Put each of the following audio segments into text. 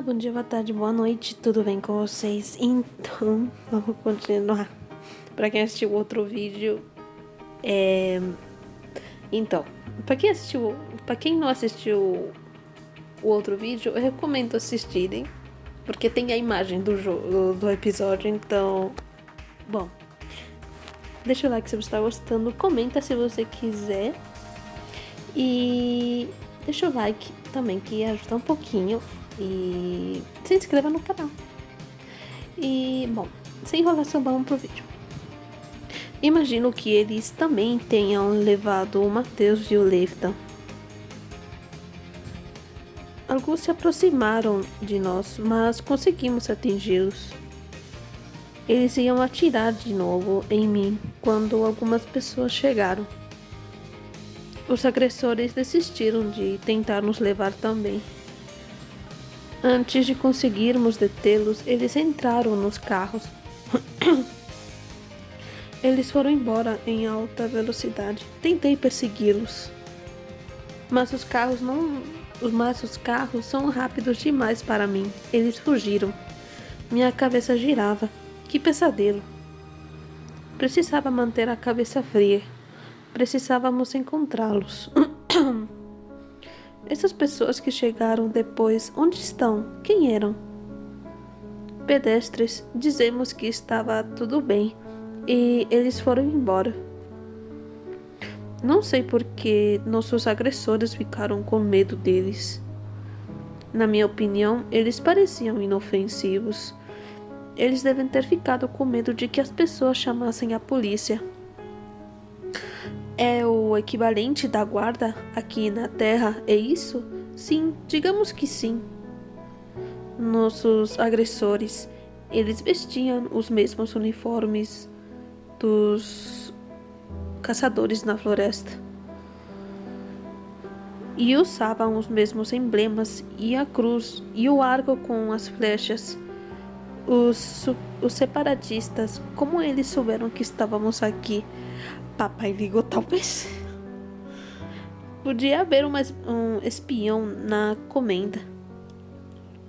bom dia, boa tarde, boa noite, tudo bem com vocês? Então, vamos continuar. Pra quem assistiu outro vídeo, Então, pra quem não assistiu o outro vídeo, eu recomendo assistirem, porque tem a imagem do episódio, então... Bom, deixa o like se você está gostando, comenta se você quiser, e deixa o like também, que ajuda um pouquinho. E se inscreva no canal. E, bom, sem enrolação, vamos pro vídeo. Imagino que eles também tenham levado o Mateus e o Lefton. Alguns se aproximaram de nós, mas conseguimos atingi-los. Eles iam atirar de novo em mim quando algumas pessoas chegaram. Os agressores desistiram de tentar nos levar também. Antes de conseguirmos detê-los, eles entraram nos carros. Eles foram embora em alta velocidade. Tentei persegui-los, mas os carros são rápidos demais para mim. Eles fugiram. Minha cabeça girava. Que pesadelo! Precisava manter a cabeça fria. Precisávamos encontrá-los. Essas pessoas que chegaram depois, onde estão? Quem eram? Pedestres. Dizemos que estava tudo bem e eles foram embora. Não sei por que nossos agressores ficaram com medo deles. Na minha opinião, eles pareciam inofensivos. Eles devem ter ficado com medo de que as pessoas chamassem a polícia. É o equivalente da guarda aqui na Terra, é isso? Sim, digamos que sim. Nossos agressores, eles vestiam os mesmos uniformes dos caçadores na floresta. E usavam os mesmos emblemas, e a cruz, e o arco com as flechas. Os separatistas, como eles souberam que estávamos aqui? Papai ligou, talvez. Podia haver um espião na comenda.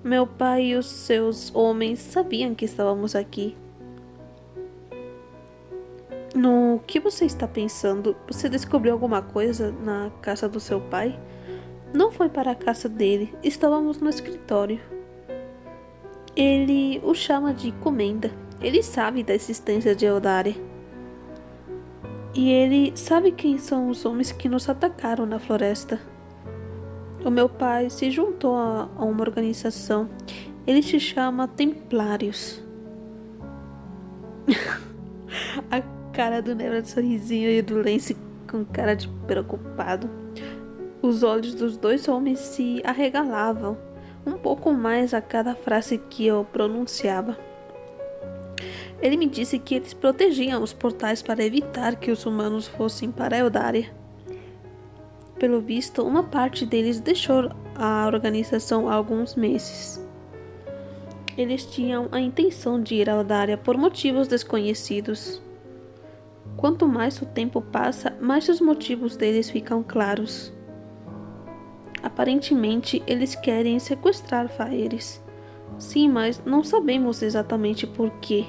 Meu pai e os seus homens sabiam que estávamos aqui. No que você está pensando? Você descobriu alguma coisa na casa do seu pai? Não foi para a casa dele. Estávamos no escritório. Ele o chama de comenda. Ele sabe da existência de Eldaria. E ele sabe quem são os homens que nos atacaram na floresta. O meu pai se juntou a uma organização. Ele se chama Templários. A cara do Nebra de sorrisinho e do Lance com cara de preocupado. Os olhos dos dois homens se arregalavam um pouco mais a cada frase que eu pronunciava. Ele me disse que eles protegiam os portais para evitar que os humanos fossem para Eldaria. Pelo visto, uma parte deles deixou a organização há alguns meses. Eles tinham a intenção de ir a Eldaria por motivos desconhecidos. Quanto mais o tempo passa, mais os motivos deles ficam claros. Aparentemente, eles querem sequestrar Faeres. Sim, mas não sabemos exatamente por quê.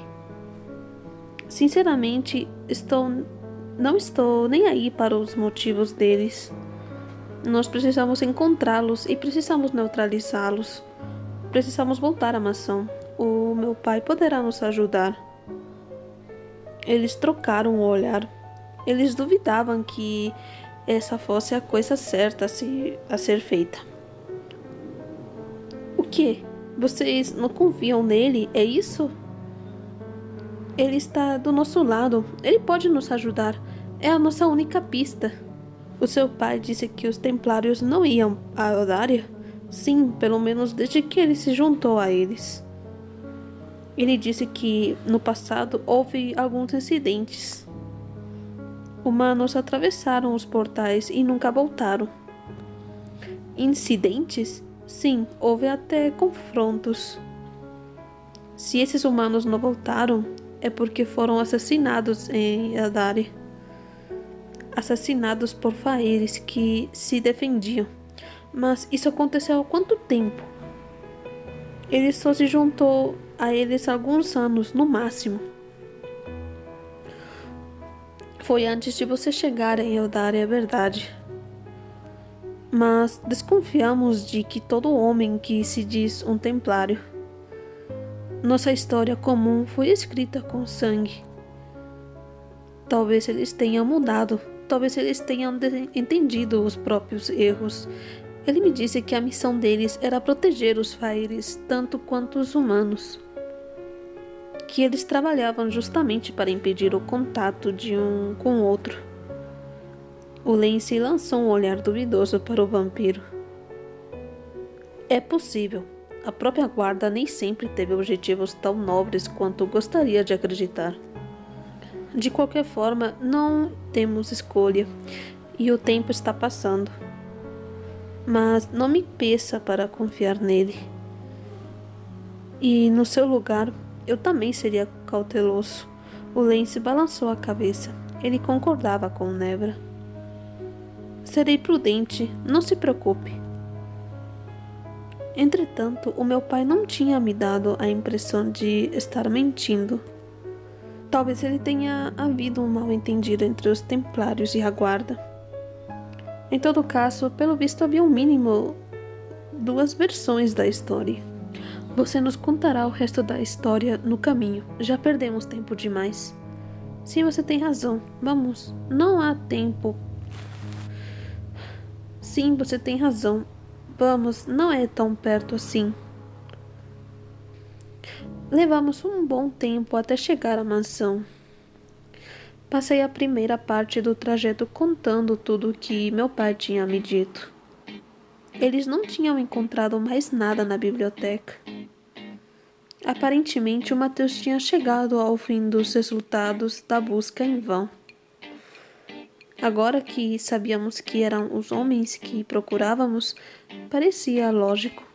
Sinceramente, não estou nem aí para os motivos deles. Nós precisamos encontrá-los e precisamos neutralizá-los. Precisamos voltar à mansão. O meu pai poderá nos ajudar. Eles trocaram o olhar. Eles duvidavam que essa fosse a coisa certa a ser feita. O quê? Vocês não confiam nele? É isso? Ele está do nosso lado. Ele pode nos ajudar. É a nossa única pista. O seu pai disse que os templários não iam a Eldaria? Sim, pelo menos desde que ele se juntou a eles. Ele disse que no passado houve alguns incidentes. Humanos atravessaram os portais e nunca voltaram. Incidentes? Sim, houve até confrontos. Se esses humanos não voltaram, é porque foram assassinados em Eldaria. Assassinados por Faeres que se defendiam. Mas isso aconteceu há quanto tempo? Ele só se juntou a eles há alguns anos, no máximo. Foi antes de você chegarem a dar a verdade. Mas desconfiamos de que todo homem que se diz um templário. Nossa história comum foi escrita com sangue. Talvez eles tenham mudado. Talvez eles tenham entendido os próprios erros. Ele me disse que a missão deles era proteger os Faeries, tanto quanto os humanos. Que eles trabalhavam justamente para impedir o contato de um com o outro. O Lance lançou um olhar duvidoso para o vampiro. É possível. A própria guarda nem sempre teve objetivos tão nobres quanto gostaria de acreditar. De qualquer forma, não temos escolha, e o tempo está passando. Mas não me peça para confiar nele. E no seu lugar, eu também seria cauteloso. O Lance balançou a cabeça. Ele concordava com Nebra. Serei prudente, não se preocupe. Entretanto, o meu pai não tinha me dado a impressão de estar mentindo. Talvez ele tenha havido um mal-entendido entre os templários e a guarda. Em todo caso, pelo visto havia um mínimo 2 versões da história. Você nos contará o resto da história no caminho. Já perdemos tempo demais. Sim, você tem razão. Vamos, não há tempo. Sim, você tem razão. Vamos, não é tão perto assim. Levamos um bom tempo até chegar à mansão. Passei a primeira parte do trajeto contando tudo o que meu pai tinha me dito. Eles não tinham encontrado mais nada na biblioteca. Aparentemente, o Mateus tinha chegado ao fim dos resultados da busca em vão. Agora que sabíamos que eram os homens que procurávamos, parecia lógico.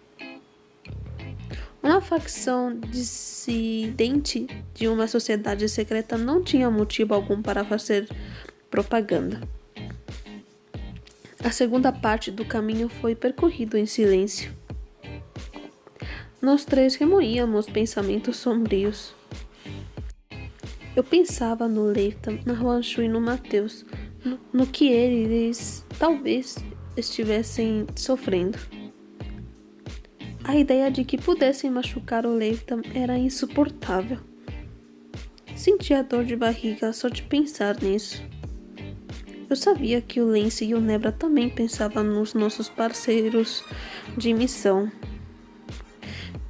Uma facção dissidente de uma sociedade secreta não tinha motivo algum para fazer propaganda. A segunda parte do caminho foi percorrido em silêncio. Nós 3 remoíamos pensamentos sombrios. Eu pensava no Leighton, na Huanshu e no Mateus, no que eles talvez estivessem sofrendo. A ideia de que pudessem machucar o Leighton era insuportável. Sentia dor de barriga só de pensar nisso. Eu sabia que o Lance e o Nebra também pensavam nos nossos parceiros de missão.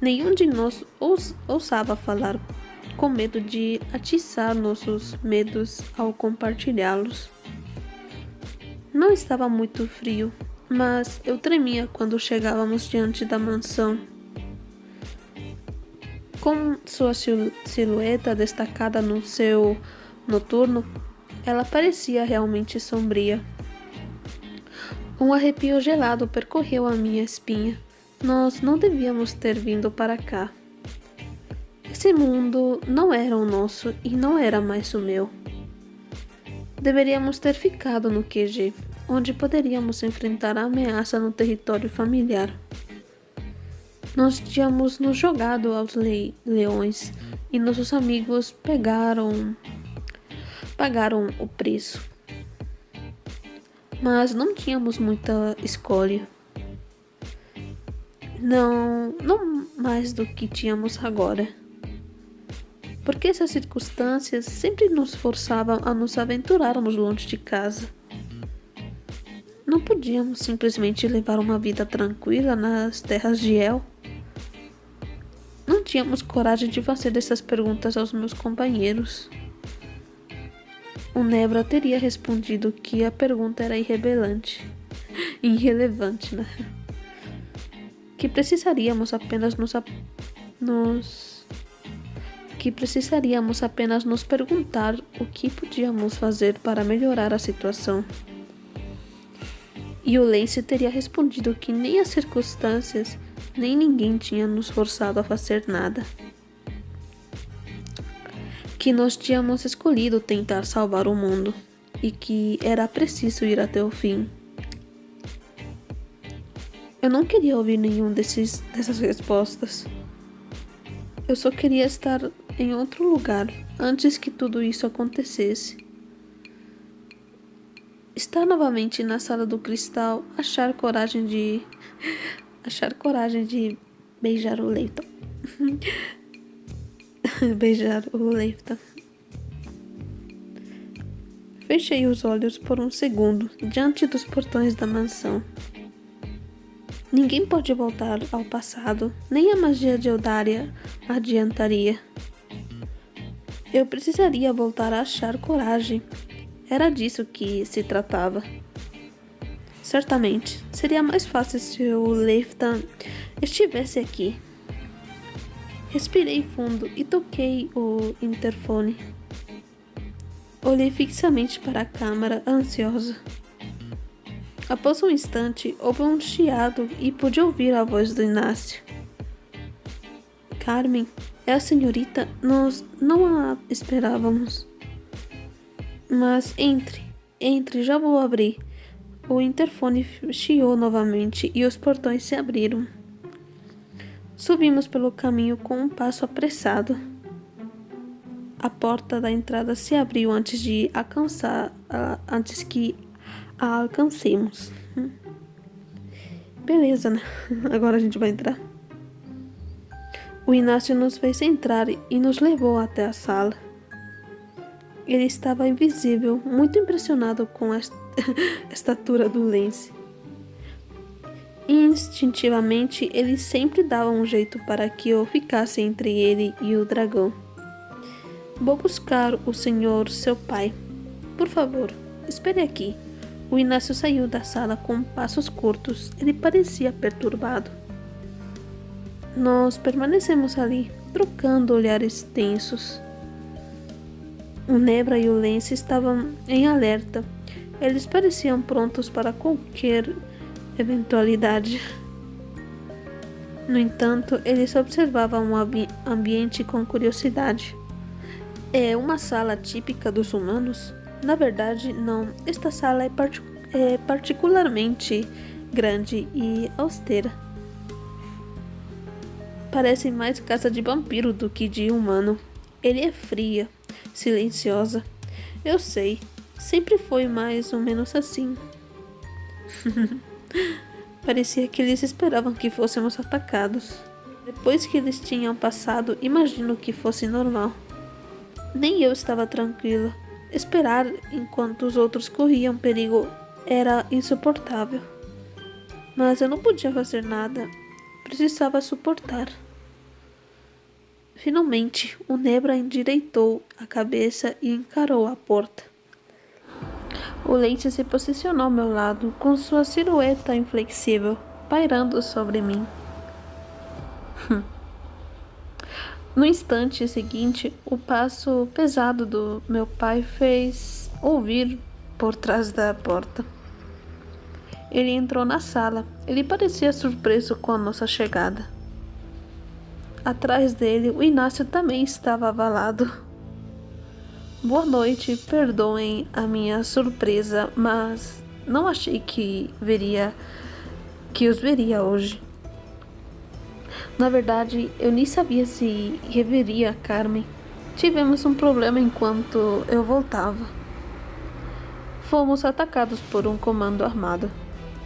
Nenhum de nós ousava falar, com medo de atiçar nossos medos ao compartilhá-los. Não estava muito frio, mas eu tremia quando chegávamos diante da mansão. Com sua silhueta destacada no céu noturno, ela parecia realmente sombria. Um arrepio gelado percorreu a minha espinha. Nós não devíamos ter vindo para cá. Esse mundo não era o nosso e não era mais o meu. Deveríamos ter ficado no QG, onde poderíamos enfrentar a ameaça no território familiar. Nós tínhamos nos jogado aos leões e nossos amigos pagaram o preço. Mas não tínhamos muita escolha. Não mais do que tínhamos agora. Porque essas circunstâncias sempre nos forçavam a nos aventurarmos longe de casa. Não podíamos simplesmente levar uma vida tranquila nas terras de El. Não tínhamos coragem de fazer essas perguntas aos meus companheiros. O Nebra teria respondido que a pergunta era irrelevante, que precisaríamos apenas nos perguntar o que podíamos fazer para melhorar a situação. E o Lance teria respondido que nem as circunstâncias, nem ninguém tinha nos forçado a fazer nada. Que nós tínhamos escolhido tentar salvar o mundo e que era preciso ir até o fim. Eu não queria ouvir nenhum dessas respostas. Eu só queria estar em outro lugar antes que tudo isso acontecesse. Estar novamente na sala do cristal, achar coragem de beijar o Leighton. Beijar o Leighton. Fechei os olhos por um segundo diante dos portões da mansão. Ninguém pode voltar ao passado, nem a magia de Eldaria adiantaria. Eu precisaria voltar a achar coragem. Era disso que se tratava. Certamente, seria mais fácil se o Leighton estivesse aqui. Respirei fundo e toquei o interfone. Olhei fixamente para a câmara, ansiosa. Após um instante, houve um chiado e pude ouvir a voz do Inácio. Carmen, é a senhorita? Nós não a esperávamos. Mas entre, já vou abrir. O interfone chiou novamente e os portões se abriram. Subimos pelo caminho com um passo apressado. A porta da entrada se abriu antes que a alcancemos. Beleza, né? Agora a gente vai entrar. O Inácio nos fez entrar e nos levou até a sala. Ele estava invisível, muito impressionado com a estatura do Lance. Instintivamente, ele sempre dava um jeito para que eu ficasse entre ele e o dragão. Vou buscar o senhor, seu pai. Por favor, espere aqui. O Inácio saiu da sala com passos curtos. Ele parecia perturbado. Nós permanecemos ali, trocando olhares tensos. O Nebra e o Lance estavam em alerta. Eles pareciam prontos para qualquer eventualidade. No entanto, eles observavam o ambiente com curiosidade. É uma sala típica dos humanos? Na verdade, não. Esta sala é particularmente grande e austera. Parece mais casa de vampiro do que de humano. Ele é fria, silenciosa. Eu sei, sempre foi mais ou menos assim. Parecia que eles esperavam que fôssemos atacados. Depois que eles tinham passado, imagino que fosse normal. Nem eu estava tranquila. Esperar enquanto os outros corriam perigo era insuportável. Mas eu não podia fazer nada. Precisava suportar. Finalmente, o Nebra endireitou a cabeça e encarou a porta. O Leite se posicionou ao meu lado, com sua silhueta inflexível, pairando sobre mim. No instante seguinte, o passo pesado do meu pai fez ouvir por trás da porta. Ele entrou na sala. Ele parecia surpreso com a nossa chegada. Atrás dele, o Inácio também estava abalado. Boa noite, perdoem a minha surpresa, mas não achei que os veria hoje. Na verdade, eu nem sabia se reveria a Carmen. Tivemos um problema enquanto eu voltava. Fomos atacados por um comando armado.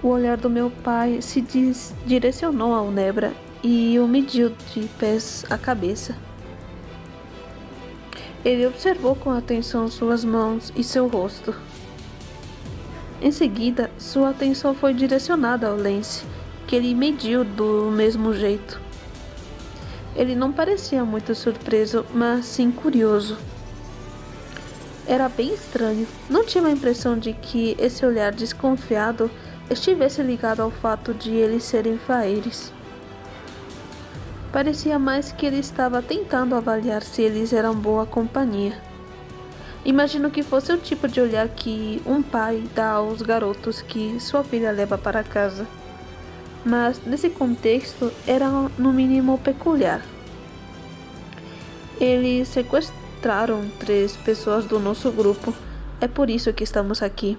O olhar do meu pai se direcionou ao Nebra e o mediu de pés à cabeça. Ele observou com atenção suas mãos e seu rosto. Em seguida, sua atenção foi direcionada ao Lance, que ele mediu do mesmo jeito. Ele não parecia muito surpreso, mas sim curioso. Era bem estranho. Não tinha a impressão de que esse olhar desconfiado estivesse ligado ao fato de eles serem faeires. Parecia mais que ele estava tentando avaliar se eles eram boa companhia. Imagino que fosse o tipo de olhar que um pai dá aos garotos que sua filha leva para casa. Mas, nesse contexto, era no mínimo peculiar. Eles sequestraram 3 pessoas do nosso grupo. É por isso que estamos aqui.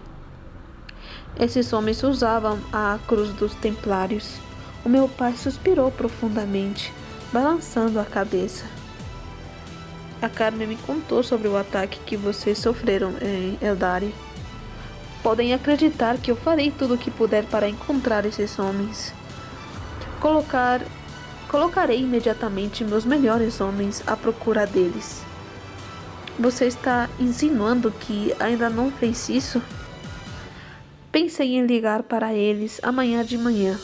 Esses homens usavam a cruz dos templários. O meu pai suspirou profundamente. balançando a cabeça. A Carmen me contou sobre o ataque que vocês sofreram em Eldari. Podem acreditar que eu farei tudo o que puder para encontrar esses homens. Colocarei imediatamente meus melhores homens à procura deles. Você está insinuando que ainda não fez isso? Pensei em ligar para eles amanhã de manhã.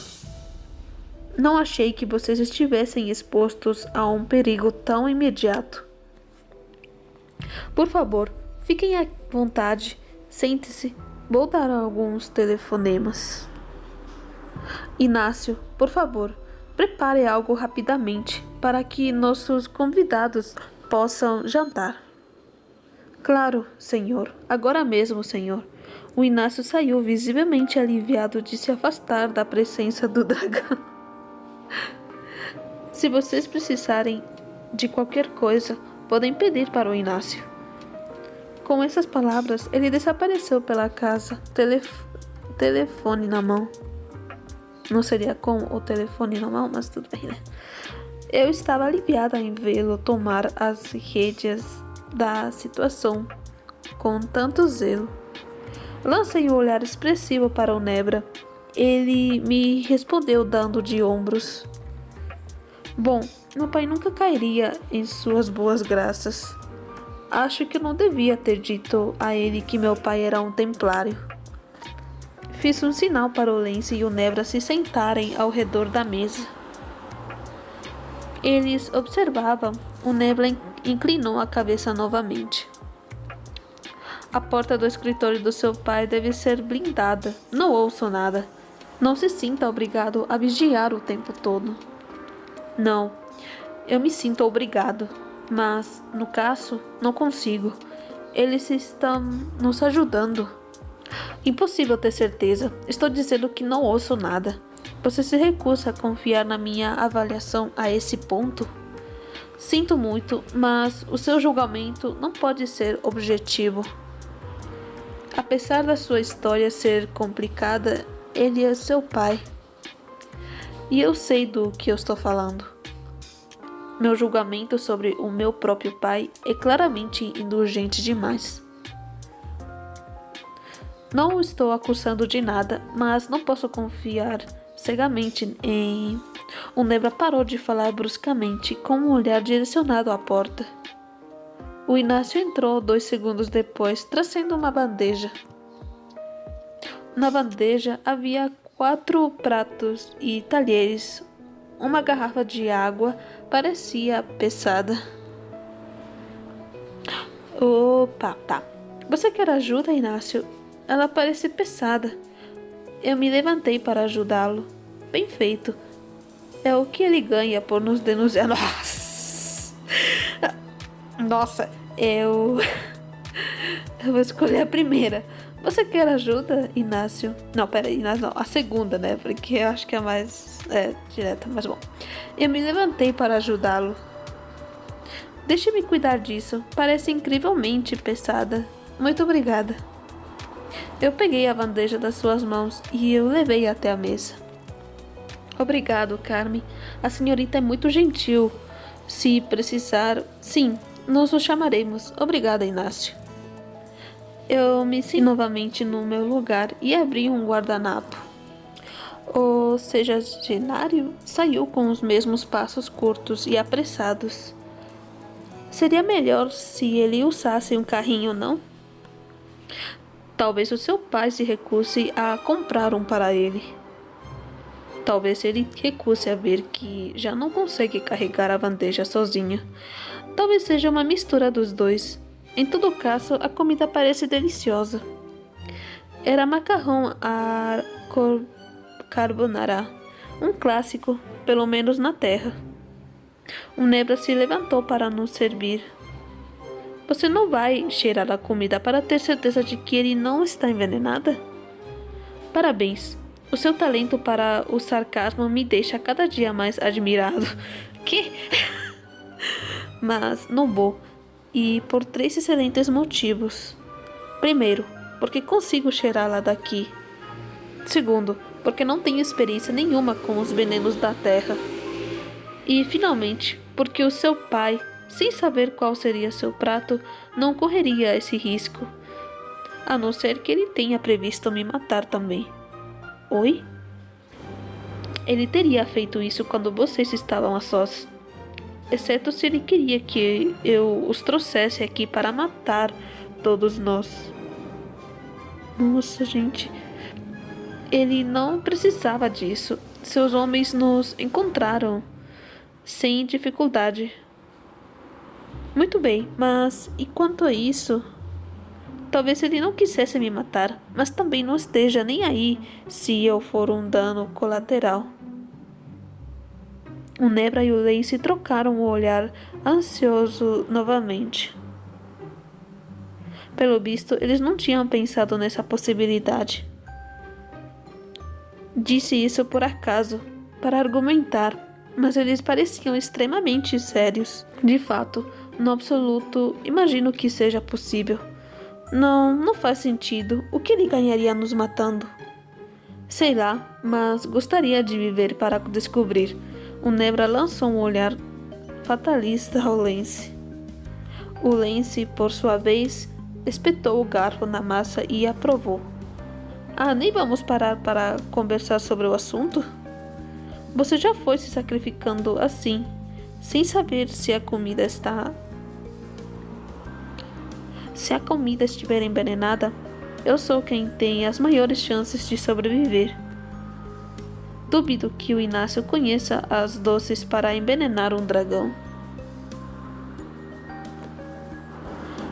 Não achei que vocês estivessem expostos a um perigo tão imediato. Por favor, fiquem à vontade, sente-se, vou dar alguns telefonemas. Inácio, por favor, prepare algo rapidamente para que nossos convidados possam jantar. Claro, senhor, agora mesmo, senhor. O Inácio saiu visivelmente aliviado de se afastar da presença do dragão. Se vocês precisarem de qualquer coisa, podem pedir para o Inácio. Com essas palavras, ele desapareceu pela casa, telefone na mão. Não seria com o telefone na mão, mas tudo bem, né? Eu estava aliviada em vê-lo tomar as rédeas da situação com tanto zelo. Lancei um olhar expressivo para o Nebra. Ele me respondeu dando de ombros. Bom, meu pai nunca cairia em suas boas graças. Acho que não devia ter dito a ele que meu pai era um templário. Fiz um sinal para o Lance e o Nebra se sentarem ao redor da mesa. Eles observavam. O Nebra inclinou a cabeça novamente. A porta do escritório do seu pai deve ser blindada. Não ouço nada. Não se sinta obrigado a vigiar o tempo todo. Não, eu me sinto obrigado, mas, no caso, não consigo. Eles estão nos ajudando. Impossível ter certeza. Estou dizendo que não ouço nada. Você se recusa a confiar na minha avaliação a esse ponto? Sinto muito, mas o seu julgamento não pode ser objetivo. Apesar da sua história ser complicada, ele é seu pai. E eu sei do que eu estou falando. Meu julgamento sobre o meu próprio pai é claramente indulgente demais. Não o estou acusando de nada, mas não posso confiar cegamente em... O Nebra parou de falar bruscamente, com um olhar direcionado à porta. O Inácio entrou 2 segundos depois, trazendo uma bandeja. Na bandeja havia 4 pratos e talheres. Uma garrafa de água parecia pesada. Opa, tá. Você quer ajuda, Inácio? Ela parece pesada. Eu me levantei para ajudá-lo. Bem feito. É o que ele ganha por nos denunciar. Nossa, eu vou escolher a primeira. Você quer ajuda, Inácio? Não, pera, Inácio não. A segunda, né? Porque eu acho que é mais direta, mas bom. Eu me levantei para ajudá-lo. Deixe-me cuidar disso. Parece incrivelmente pesada. Muito obrigada. Eu peguei a bandeja das suas mãos e eu levei até a mesa. Obrigado, Carmen. A senhorita é muito gentil. Se precisar, sim, nós o chamaremos. Obrigada, Inácio. Eu me senti novamente no meu lugar e abri um guardanapo. O sexagenário saiu com os mesmos passos curtos e apressados. Seria melhor se ele usasse um carrinho, não? Talvez o seu pai se recuse a comprar um para ele. Talvez ele recuse a ver que já não consegue carregar a bandeja sozinho. Talvez seja uma mistura dos dois. Em todo caso, a comida parece deliciosa. Era macarrão à carbonara, um clássico, pelo menos na terra. O Nebra se levantou para nos servir. Você não vai cheirar a comida para ter certeza de que ele não está envenenada? Parabéns. O seu talento para o sarcasmo me deixa cada dia mais admirado. Que? Mas não vou. E por 3 excelentes motivos. Primeiro, porque consigo cheirá-la daqui. Segundo, porque não tenho experiência nenhuma com os venenos da terra. E, finalmente, porque o seu pai, sem saber qual seria seu prato, não correria esse risco. A não ser que ele tenha previsto me matar também. Oi? Ele teria feito isso quando vocês estavam a sós. Exceto se ele queria que eu os trouxesse aqui para matar todos nós. Nossa, gente. Ele não precisava disso. Seus homens nos encontraram sem dificuldade. Muito bem, mas e quanto a isso? Talvez ele não quisesse me matar, mas também não esteja nem aí se eu for um dano colateral. O Nebra e o Lance trocaram o olhar ansioso novamente. Pelo visto, eles não tinham pensado nessa possibilidade. Disse isso por acaso, para argumentar, mas eles pareciam extremamente sérios. De fato, no absoluto, imagino que seja possível. Não faz sentido. O que ele ganharia nos matando? Sei lá, mas gostaria de viver para descobrir. O Nebra lançou um olhar fatalista ao Lance. O Lance, por sua vez, espetou o garfo na massa e aprovou. Nem vamos parar para conversar sobre o assunto? Você já foi se sacrificando assim, sem saber se a comida estiver envenenada. Eu sou quem tem as maiores chances de sobreviver. Duvido que o Inácio conheça as doces para envenenar um dragão.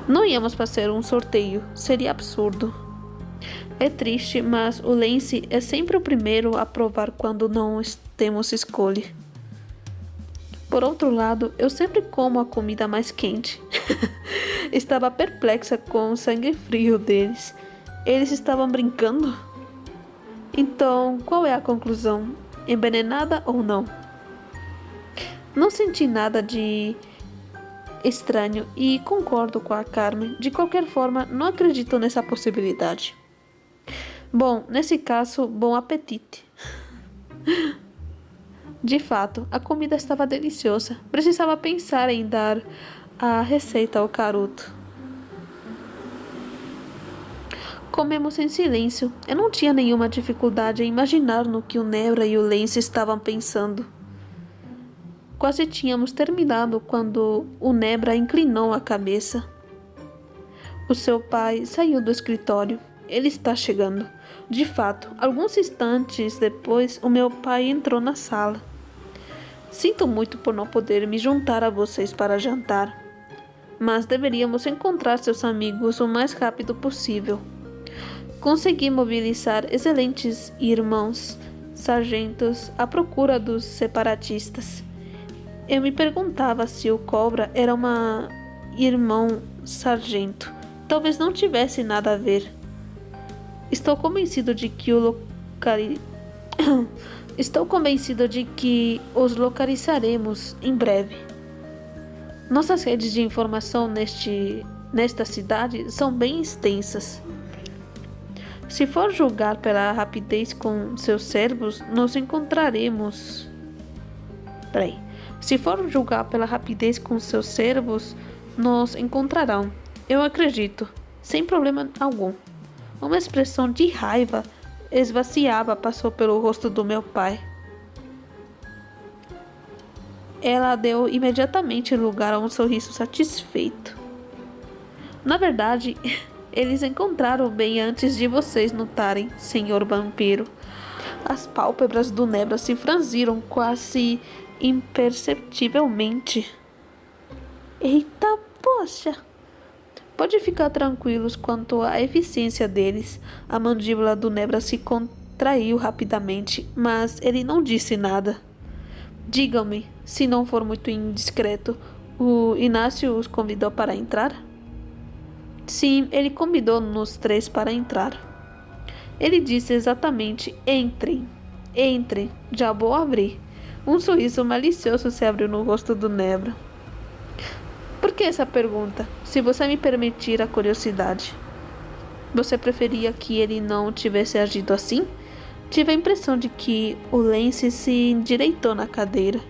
Não íamos fazer um sorteio, seria absurdo. É triste, mas o Lance é sempre o primeiro a provar quando não temos escolha. Por outro lado, eu sempre como a comida mais quente. Estava perplexa com o sangue frio deles. Eles estavam brincando? Então, qual é a conclusão? Envenenada ou não? Não senti nada de estranho e concordo com a Carmen. De qualquer forma, não acredito nessa possibilidade. Bom, nesse caso, bom apetite. De fato, a comida estava deliciosa. Precisava pensar em dar a receita ao Caruto. Comemos em silêncio. Eu não tinha nenhuma dificuldade em imaginar no que o Nebra e o Lance estavam pensando. Quase tínhamos terminado quando o Nebra inclinou a cabeça. O seu pai saiu do escritório. Ele está chegando. De fato, alguns instantes depois, o meu pai entrou na sala. Sinto muito por não poder me juntar a vocês para jantar, mas deveríamos encontrar seus amigos o mais rápido possível. Consegui mobilizar excelentes irmãos sargentos à procura dos separatistas. Eu me perguntava se o Cobra era uma irmão sargento. Talvez não tivesse nada a ver. Estou convencido de que os localizaremos em breve. Nossas redes de informação nesta cidade são bem extensas. Se for julgar pela rapidez com seus servos, nos encontraremos. Se for julgar pela rapidez com seus servos, nos encontrarão. Eu acredito, sem problema algum. Uma expressão de raiva esvaziava passou pelo rosto do meu pai. Ela deu imediatamente lugar a um sorriso satisfeito. Na verdade, eles encontraram bem antes de vocês notarem, senhor vampiro. As pálpebras do Nebra se franziram quase imperceptivelmente. Eita, poxa! Pode ficar tranquilos quanto à eficiência deles. A mandíbula do Nebra se contraiu rapidamente, mas ele não disse nada. Digam-me, se não for muito indiscreto, o Inácio os convidou para entrar? Sim, ele convidou-nos três para entrar. Ele disse exatamente: entrem, entrem, já vou abrir. Um sorriso malicioso se abriu no rosto do Nebra. Por que essa pergunta? Se você me permitir a curiosidade. Você preferia que ele não tivesse agido assim? Tive a impressão de que o Lance se endireitou na cadeira.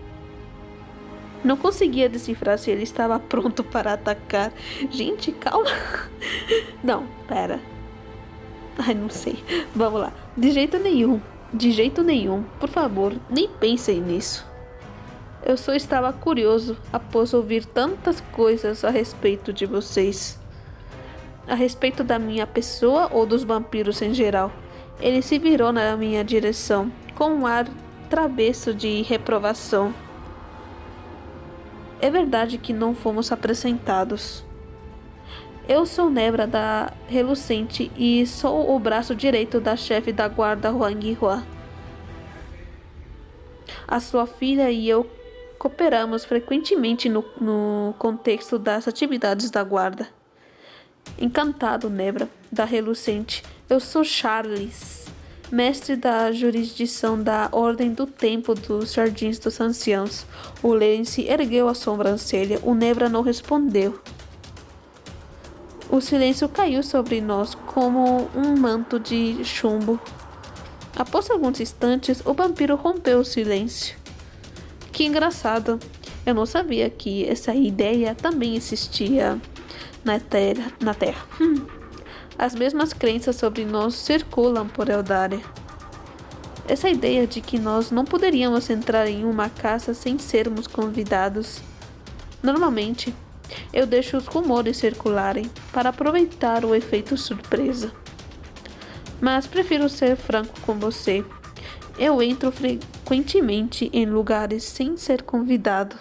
Não conseguia decifrar se ele estava pronto para atacar. Gente, calma. Não, pera. Ai, não sei. Vamos lá. De jeito nenhum. De jeito nenhum. Por favor, nem pensem nisso. Eu só estava curioso após ouvir tantas coisas a respeito de vocês. A respeito da minha pessoa ou dos vampiros em geral. Ele se virou na minha direção com um ar travesso de reprovação. É verdade que não fomos apresentados. Eu sou Nebra da Relucente e sou o braço direito da chefe da guarda Huang Hua. A sua filha e eu cooperamos frequentemente no contexto das atividades da guarda. Encantado, Nebra da Relucente. Eu sou Charles, mestre da jurisdição da Ordem do Tempo dos Jardins dos Anciãos. O Lance ergueu a sobrancelha. O Nebra não respondeu. O silêncio caiu sobre nós como um manto de chumbo. Após alguns instantes, o vampiro rompeu o silêncio. Que engraçado. Eu não sabia que essa ideia também existia na Terra. As mesmas crenças sobre nós circulam por Eldaria. Essa ideia de que nós não poderíamos entrar em uma casa sem sermos convidados. Normalmente, eu deixo os rumores circularem para aproveitar o efeito surpresa. Mas prefiro ser franco com você. Eu entro frequentemente em lugares sem ser convidado.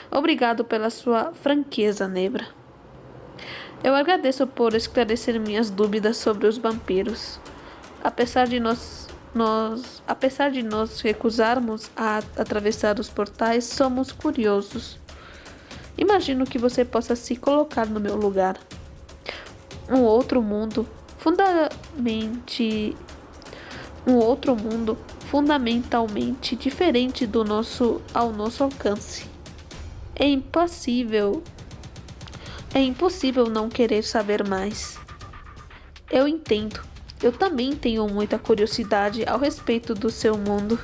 Obrigado pela sua franqueza, Nebra. Eu agradeço por esclarecer minhas dúvidas sobre os vampiros. Apesar de nós recusarmos a atravessar os portais, somos curiosos. Imagino que você possa se colocar no meu lugar. Um outro mundo fundamentalmente diferente do nosso ao nosso alcance. É impossível não querer saber mais. Eu entendo. Eu também tenho muita curiosidade ao respeito do seu mundo.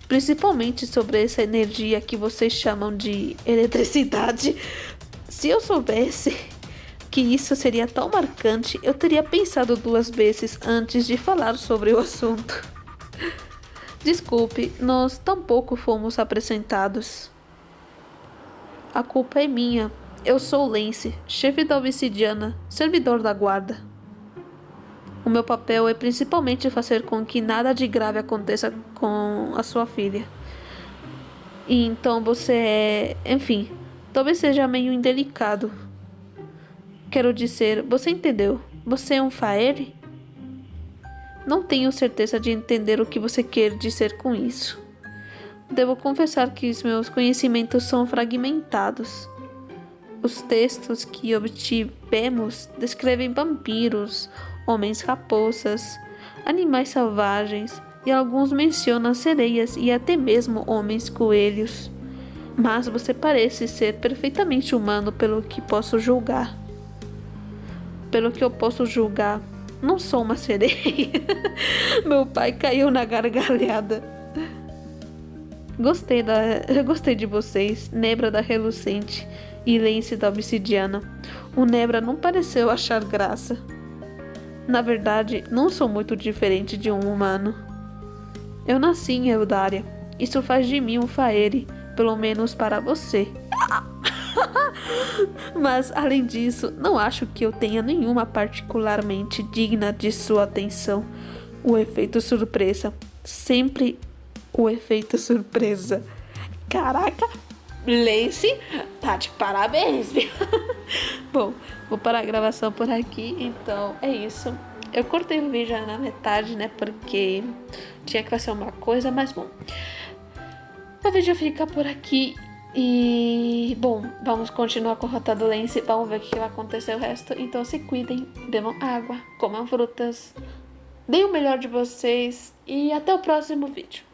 Principalmente sobre essa energia que vocês chamam de eletricidade. Se eu soubesse que isso seria tão marcante, eu teria pensado 2 vezes antes de falar sobre o assunto. Desculpe, nós tampouco fomos apresentados. A culpa é minha. Eu sou Lance, chefe da Obsidiana, servidor da guarda. O meu papel é principalmente fazer com que nada de grave aconteça com a sua filha. E então você é... Enfim, talvez seja meio indelicado. Quero dizer, você entendeu? Você é um Faere? Não tenho certeza de entender o que você quer dizer com isso. Devo confessar que os meus conhecimentos são fragmentados. Os textos que obtivemos descrevem vampiros, homens-raposas, animais selvagens e alguns mencionam sereias e até mesmo homens-coelhos. Mas você parece ser perfeitamente humano pelo que posso julgar. Pelo que eu posso julgar, não sou uma sereia. Meu pai caiu na gargalhada. Gostei de vocês, Nebra da Relucente e Lance da Obsidiana. O Nebra não pareceu achar graça. Na verdade, não sou muito diferente de um humano. Eu nasci em Eldaria. Isso faz de mim um Faere, pelo menos para você. Mas, além disso, não acho que eu tenha nenhuma particularmente digna de sua atenção. O efeito surpresa. Sempre o efeito surpresa. Caraca, Lance, tá de parabéns, viu? Bom, vou parar a gravação por aqui, então é isso. Eu cortei o vídeo na metade, né, porque tinha que fazer uma coisa, mas bom. O vídeo fica por aqui e, bom, vamos continuar com a rota do Lance, vamos ver o que vai acontecer o resto. Então se cuidem, bebam água, comam frutas, deem o melhor de vocês e até o próximo vídeo.